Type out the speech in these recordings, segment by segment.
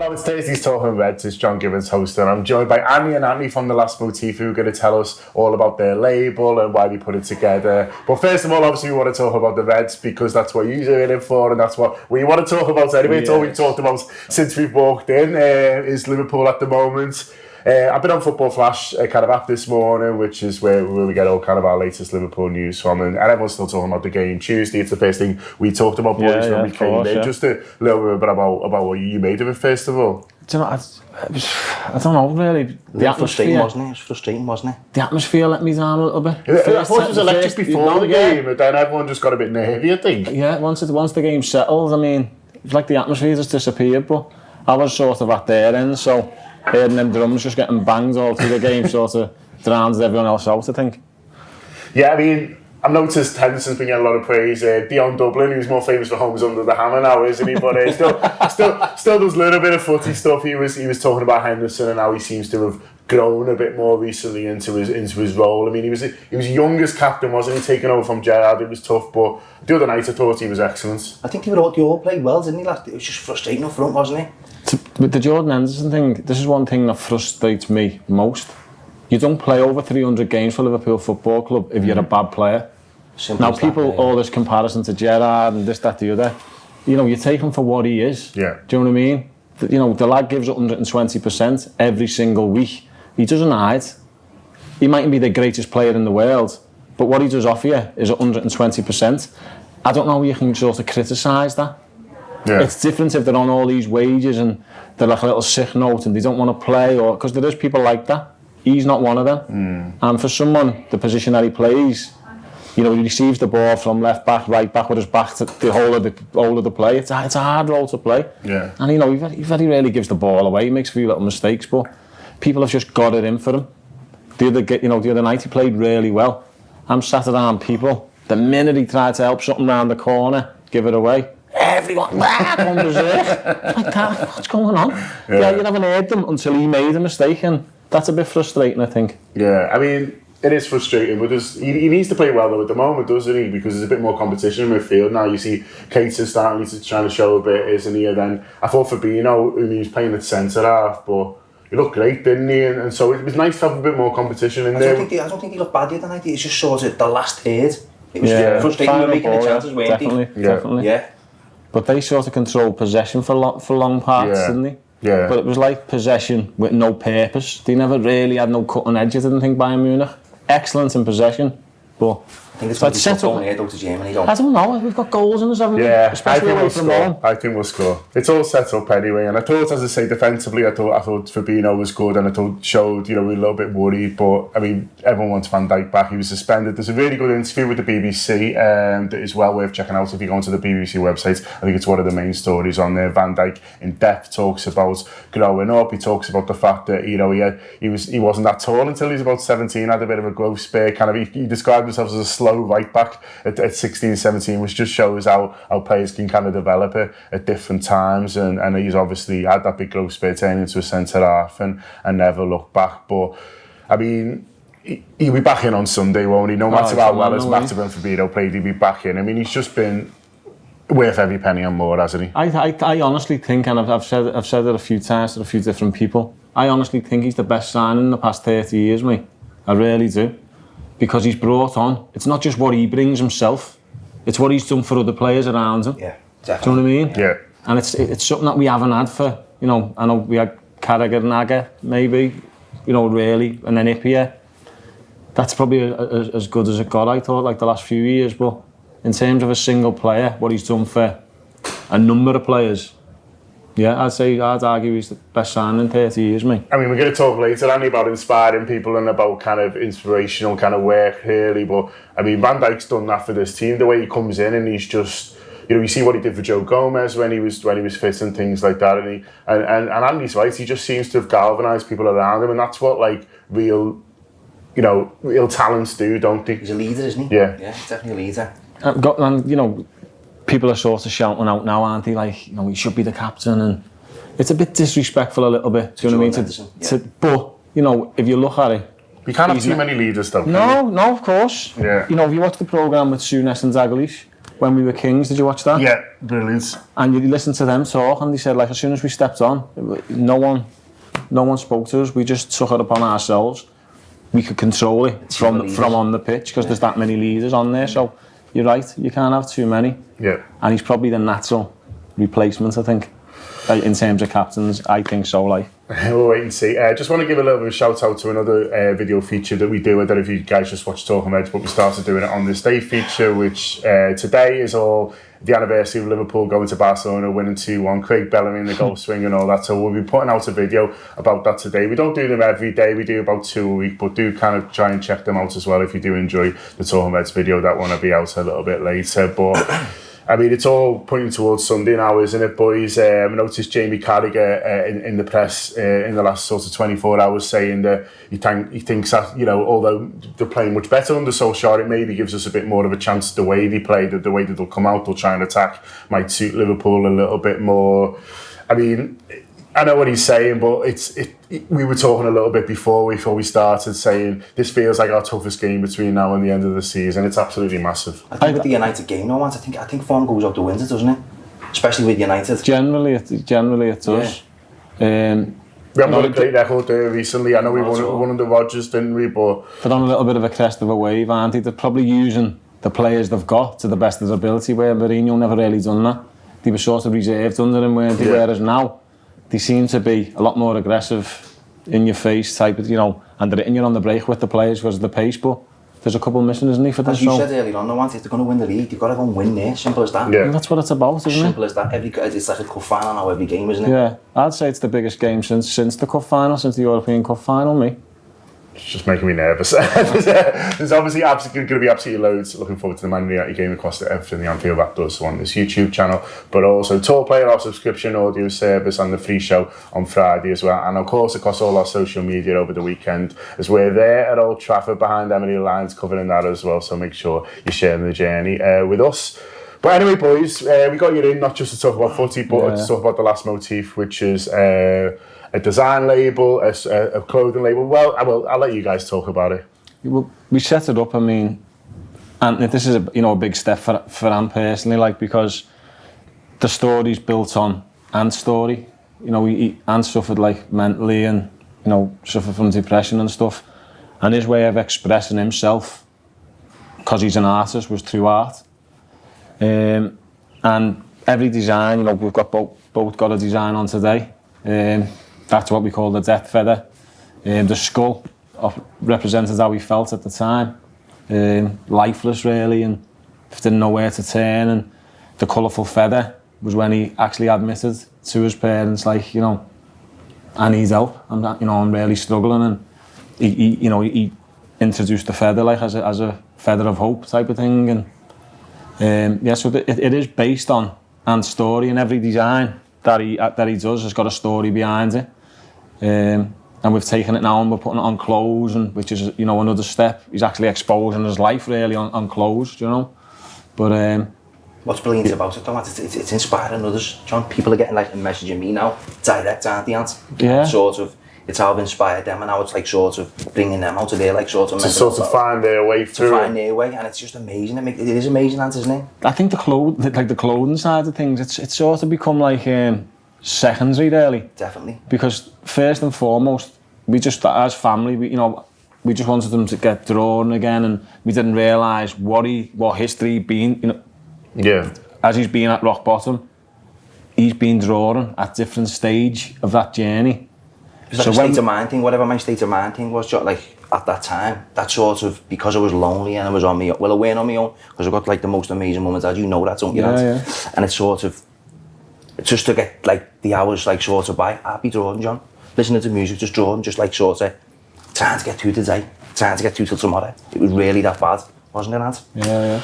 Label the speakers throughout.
Speaker 1: Well, it's Thursday's Talking Reds. It's John Gibbons hosting. I'm joined by Annie and Annie from the Last Motif, who are going to tell us all about their label and why we put it together. But first of all, obviously, we want to talk about the Reds because that's what you're in it for, and that's what we want to talk about anyway. It's all we've talked about since we've walked in. Is Liverpool at the moment. I've been on Football Flash kind of app this morning, which is where we get all kind of our latest Liverpool news from, and everyone's still talking about the game Tuesday. It's the first thing we talked about, boys, when we came in. Just a little bit about what you made of it, first of all.
Speaker 2: Do you know, I don't know, really. The atmosphere,
Speaker 3: wasn't it? It was frustrating, wasn't it?
Speaker 2: The atmosphere let me down a little bit.
Speaker 1: I thought it was electric before the game, and then everyone just got a bit nervy, I think.
Speaker 2: Yeah, once the game settled, I mean, it was like the atmosphere just disappeared, but I was sort of at their end, so hearing them drums just getting banged all through the game sort of drowns everyone else out, I think.
Speaker 1: Yeah, I mean, I've noticed Henderson's been getting a lot of praise. Dion Dublin, who's more famous for Homes Under the Hammer now, isn't he? But still does a little bit of footy stuff. He was talking about Henderson and how he seems to have grown a bit more recently into his role. I mean, he was young as captain, wasn't he? Taking over from Gerrard, it was tough, but the other night I thought he was excellent.
Speaker 3: I think they all played well, didn't he? It was just frustrating up front, wasn't it?
Speaker 2: With the Jordan Henderson thing, this is one thing that frustrates me most. You don't play over 300 games for Liverpool Football Club if you're a bad player.
Speaker 3: Simple
Speaker 2: now, people, all this comparison to Gerrard and this, that, the other, you take him for what he is.
Speaker 1: Yeah.
Speaker 2: Do you know what I mean? The lad gives it 120% every single week. He doesn't hide. He mightn't be the greatest player in the world, but what he does offer you is 120%. I don't know how you can sort of criticise that. Yeah. It's different if they're on all these wages and they're like a little sick note and they don't want to play, or because there is people like that. He's not one of them. And for someone, the position that he plays, he receives the ball from left back, right back with his back to the whole of the play. It's a hard role to play.
Speaker 1: Yeah.
Speaker 2: And he very rarely gives the ball away. He makes a few little mistakes, but people have just got it in for him. The other night he played really well. I'm sat around people. The minute he tried to help something round the corner, give it away, everyone on berserk. Like that, what's going on? Yeah, you haven't heard them until he made a mistake, and that's a bit frustrating, I think.
Speaker 1: Yeah, I mean, it is frustrating, but he needs to play well though at the moment, doesn't he? Because there's a bit more competition in midfield now. You see Keita starting to try to show a bit, isn't he? And then I thought Fabinho, who he was playing at centre half, but he looked great, didn't he? And so it was nice to have a bit more competition in there.
Speaker 3: I don't think he looked bad the other night. It's just sort of the last third. It was frustrating. They were making the chances, weren't they?
Speaker 2: Definitely.
Speaker 3: Yeah.
Speaker 2: But they sort of controlled possession for long parts, didn't they?
Speaker 1: Yeah.
Speaker 2: But it was like possession with no purpose. They never really had no cutting edge, I didn't think, Bayern Munich. Excellent in possession, but
Speaker 3: I think it's going to be set up here to Germany, though.
Speaker 2: I don't know, we've got goals in us, haven't we?
Speaker 1: Yeah,
Speaker 2: especially away from home.
Speaker 1: I think we'll score. It's all set up anyway, and I thought, as I say, defensively, I thought Fabinho was good, and I thought showed, we were a little bit worried, but I mean, everyone wants Van Dijk back. He was suspended. There's a really good interview with the BBC that is well worth checking out if you go onto the BBC website. I think it's one of the main stories on there. Van Dijk in depth talks about growing up. He talks about the fact that he wasn't that tall until he was about 17. Had a bit of a growth spurt. Kind of he described himself as a slow right back at 16, 17, which just shows how players can kind of develop it at different times, and he's obviously had that big growth spurt turning into a centre half and never looked back. But I mean, he'll be back in on Sunday, won't he? No matter how well as Matip and Fabinho played, he'll be back in. I mean, he's just been worth every penny and more, hasn't he?
Speaker 2: I honestly think, and I've said it a few times to a few different people, I honestly think he's the best signing in the past 30 years, mate. I really do. Because he's brought on, it's not just what he brings himself, it's what he's done for other players around him.
Speaker 3: Yeah, definitely.
Speaker 2: Do you know what I mean?
Speaker 1: Yeah.
Speaker 2: And it's something that we haven't had for, I know we had Carragher and Agger, maybe, really, and then Ipia. That's probably as good as it got, I thought, like the last few years, but in terms of a single player, what he's done for a number of players, yeah, I'd argue he's the best signing in 30 years, mate. I
Speaker 1: mean, we're going to talk later, Andy, about inspiring people and about kind of inspirational kind of work, really. But I mean, Van Dijk's done that for this team. The way he comes in and he's just, you see what he did for Joe Gomez when he was fit and things like that. And Andy's right. He just seems to have galvanised people around him, and that's what real talents do, don't they?
Speaker 3: He's a leader, isn't he?
Speaker 1: Yeah,
Speaker 3: he's definitely a leader.
Speaker 2: And people are sort of shouting out now, aren't they? Like, he should be the captain, and it's a bit disrespectful a little bit. Do you know what I mean? But if you look at it,
Speaker 1: you can't have too many leaders, though.
Speaker 2: No, of course.
Speaker 1: Yeah.
Speaker 2: If you watch the programme with Souness and Dalglish, When We Were Kings, did you watch that?
Speaker 1: Yeah, brilliant.
Speaker 2: And you listen to them talk, and they said, like, as soon as we stepped on, no one spoke to us. We just took it upon ourselves. We could control it from on the pitch because there's that many leaders on there. So you're right, you can't have too many.
Speaker 1: Yeah.
Speaker 2: And he's probably the natural replacement, I think, in terms of captains. I think so. Like,
Speaker 1: we'll wait and see. Just want to give a little bit of a shout out to another video feature that we do. I don't know if you guys just watched Talking Heads, but we started doing it on this day feature, which today is all the anniversary of Liverpool going to Barcelona, winning 2-1, Craig Bellamy in the goal swing and all that. So we'll be putting out a video about that today. We don't do them every day, we do about 2 a week, but do kind of try and check them out as well if you do enjoy the Talking Heads video. That one will be out a little bit later. But I mean, it's all pointing towards Sunday now, isn't it, boys? I noticed Jamie Carragher in the press in the last sort of 24 hours saying that he thinks that, you know, although they're playing much better under Solskjaer, it maybe gives us a bit more of a chance the way they play, the way that they'll come out, they'll try and attack, might suit Liverpool a little bit more. I mean, I know what he's saying, but we were talking a little bit before we started saying this feels like our toughest game between now and the end of the season. It's absolutely massive.
Speaker 3: I think with the United game, no, I think form goes out the window, doesn't it? Especially with United.
Speaker 2: Generally it does.
Speaker 3: Yeah.
Speaker 1: We haven't got a great record there recently. I know we won under Rodgers, didn't we? But
Speaker 2: on a little bit of a crest of a wave, aren't they? They're probably using the players they've got to the best of their ability, where Mourinho never really done that. They were sort of reserved under him, weren't they? Whereas now, they seem to be a lot more aggressive, in your face type of, you know, and they're hitting you on the break with the players because of the pace, but there's a couple missing, isn't he, for this?
Speaker 3: As you said earlier on, if they're going to win the league, they've got to go and win there. Simple as that.
Speaker 2: Yeah. And that's what it's about, isn't it?
Speaker 3: Simple as that. It's like a cup final now, every game, isn't it?
Speaker 2: Yeah, I'd say it's the biggest game since the cup final, since the European Cup final, me.
Speaker 1: It's just making me nervous. There's obviously going to be absolutely loads. Looking forward to the Man United game across the Everton, the Anfield that does on this YouTube channel, but also Talk Player, our subscription audio service, and the free show on Friday as well. And of course, across all our social media over the weekend, as we're there at Old Trafford behind Emily Lyons covering that as well. So make sure you're sharing the journey with us. But anyway, boys, we got you in not just to talk about footy, but to talk about the Last Motif, which is a design label, a clothing label. Well, I'll let you guys talk about it.
Speaker 2: We set it up, I mean, and this is a big step for Anne personally, like, because the story's built on Anne's story. You know, Anne suffered like mentally and, you know, suffered from depression and stuff. And his way of expressing himself, because he's an artist, was through art. And every design, you know, we've got both got a design on today. That's what we call the death feather. The skull represented how he felt at the time. Lifeless, really, and didn't know where to turn. And the colourful feather was when he actually admitted to his parents, like, you know, I need help. I'm really struggling. And he introduced the feather like as a feather of hope type of thing. And so it is based on Anne's story, and every design that he does has got a story behind it. And we've taken it now and we're putting it on clothes, and which is, you know, another step. He's actually exposing his life really on clothes, you know. But
Speaker 3: what's brilliant about it, though, it's inspiring others. John, people are getting like a message in me now, direct, aren't they, Ant?
Speaker 2: Yeah.
Speaker 3: Sort of, it's how I've inspired them, and now it's like sort of bringing them out of their like sort of
Speaker 1: to sort of find their way through.
Speaker 3: To find their way, and it's just amazing. It is amazing, Ant, isn't it?
Speaker 2: I think the clothing side of things, it's sort of become like secondary, really.
Speaker 3: Definitely.
Speaker 2: Because first and foremost, we just, as family, we just wanted them to get drawn again, and we didn't realise what history he'd been, you know.
Speaker 1: Yeah.
Speaker 2: As he's been at rock bottom, he's been drawn at different stage of that journey.
Speaker 3: It was like a state of mind thing, whatever my state of mind thing was, like at that time, that sort of, because I was lonely and I was on my own, well, I weren't on my own, because I got like the most amazing moments, as you know that, don't you?
Speaker 2: Yeah.
Speaker 3: And it's sort of, just to get like the hours like sort of by, I'd be drawing, John, listening to music, just drawing, just like sort of trying to get through the day, trying to get through till tomorrow. It was really that bad, wasn't it, Ant?
Speaker 2: Yeah.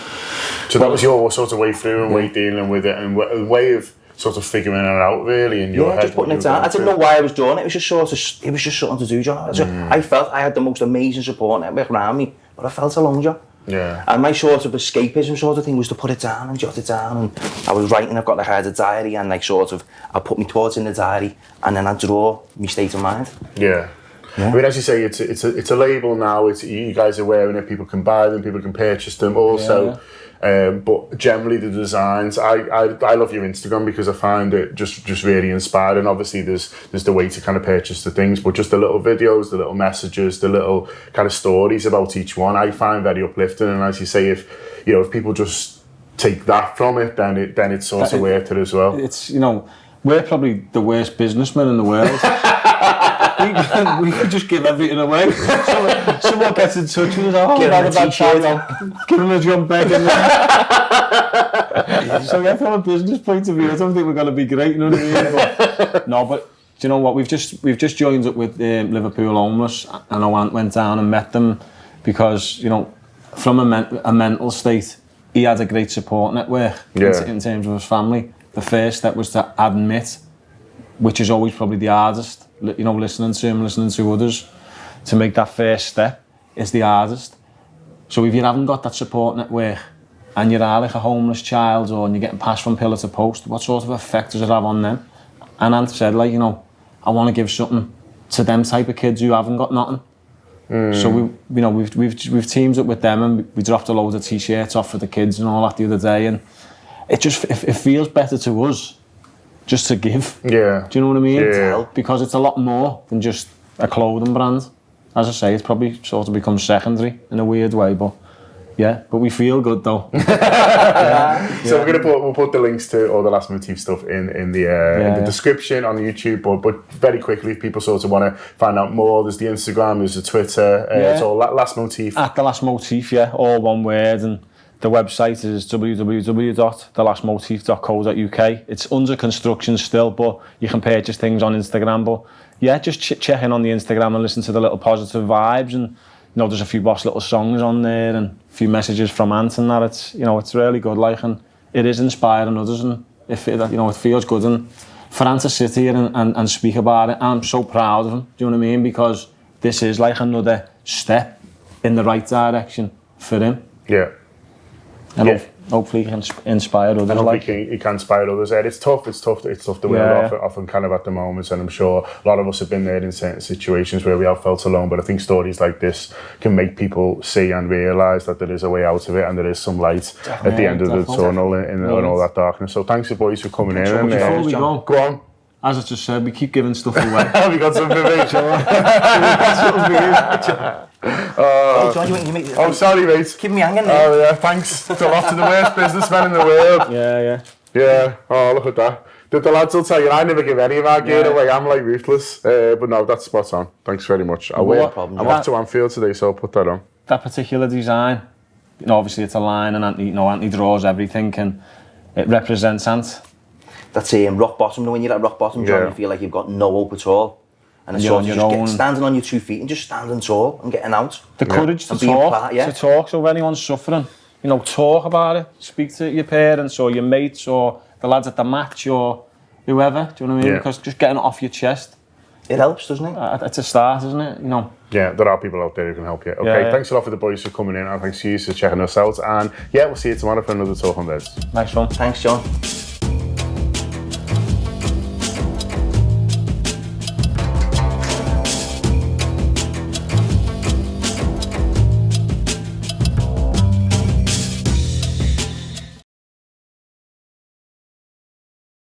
Speaker 1: So that was your sort of way through and way dealing with it, and a way of sort of figuring it out really in your head.
Speaker 3: Just putting it down. I didn't know why I was doing it. It was just something to do, John. I felt I had the most amazing support network around me, but I felt alone, John.
Speaker 1: Yeah.
Speaker 3: And my sort of escapism sort of thing was to put it down and jot it down. And I was writing. I've got like I had a diary, and like sort of I put my thoughts in the diary, and then I draw my state of mind.
Speaker 1: Yeah. I mean, as you say, it's a label now. You guys are wearing it. People can buy them. People can purchase them. Also, but generally the designs. I love your Instagram because I find it just really inspiring. Obviously, there's the way to kind of purchase the things, but just the little videos, the little messages, the little kind of stories about each one, I find very uplifting. And as you say, if people just take that from it, then it's sort of worth it as well.
Speaker 2: It's we're probably the worst businessmen in the world. we could just give everything away. Someone gets in touch with us. Give them a jump bag. So yeah, from a business point of view, I don't think we're going to be great. You know what I mean? But do you know what? We've just joined up with Liverpool Homeless. I know Ant went down and met them because from a mental state, he had a great support network in terms of his family. The first step was to admit, which is always probably the hardest, listening to him, listening to others, to make that first step is the hardest. So if you haven't got that support network and you're like a homeless child or you're getting passed from pillar to post, what sort of effect does it have on them? And Ant said, I want to give something to them type of kids who haven't got nothing. So we've teamed up with them and we dropped a load of t-shirts off for the kids and all that the other day, and it feels better to us just to give. Yeah. Do you know what I mean?
Speaker 1: Yeah.
Speaker 2: Because it's a lot more than just a clothing brand. As I say, it's probably sort of become secondary in a weird way, but we feel good though.
Speaker 1: So we'll put the links to all the Last Motif stuff in the description on YouTube. But very quickly, if people sort of want to find out more, there's the Instagram, there's the Twitter. It's all Last Motif.
Speaker 2: At the Last Motif, all one word, and the website is www.thelastmotif.co.uk. It's under construction still, but you can purchase things on Instagram. But just check in on the Instagram and listen to the little positive vibes, and there's a few boss little songs on there and a few messages from Ant and that. It's it's really good, and it is inspiring others, and it feels good. And for Ant to sit here and speak about it, I'm so proud of him. Do you know what I mean? Because this is like another step in the right direction for him.
Speaker 1: Yeah.
Speaker 2: And hopefully he can inspire others.
Speaker 1: And hopefully he can inspire others. It's tough the world often kind of at the moment, and I'm sure a lot of us have been there in certain situations where we have felt alone, but I think stories like this can make people see and realise that there is a way out of it and there is some light at the end of the tunnel in all that darkness. So thanks you boys for coming in. And
Speaker 2: before we go
Speaker 1: on.
Speaker 2: As I just said, we keep giving stuff away.
Speaker 1: We got some information.
Speaker 3: John, you make...
Speaker 1: sorry, mate.
Speaker 3: Keep me hanging there.
Speaker 1: Oh, yeah, thanks. It's a lot to the worst businessmen in the world. Yeah. Oh, look at that. The lads will tell you, I never give any of our gear away. I'm like ruthless. But no, that's spot on. Thanks very much. I'm off to Anfield today, so I'll put that on.
Speaker 2: That particular design, obviously it's a line, and Anthony draws everything, and it represents Ant.
Speaker 3: That's rock bottom. When you're at rock bottom, John, you feel like you've got no hope at all. And it's sort of just standing on your 2 feet and just standing tall and getting out.
Speaker 2: The courage to talk. So if anyone's suffering, talk about it. Speak to your parents or your mates or the lads at the match or whoever. Do you know what I mean? Because just getting it off your chest.
Speaker 3: It helps, doesn't it?
Speaker 2: It's a start, isn't it?
Speaker 1: Yeah, there are people out there who can help you. Okay, thanks a lot for the boys for coming in, and thanks to you for checking us out. And we'll see you tomorrow for another Talk on Birds.
Speaker 2: Nice one.
Speaker 3: Thanks, John.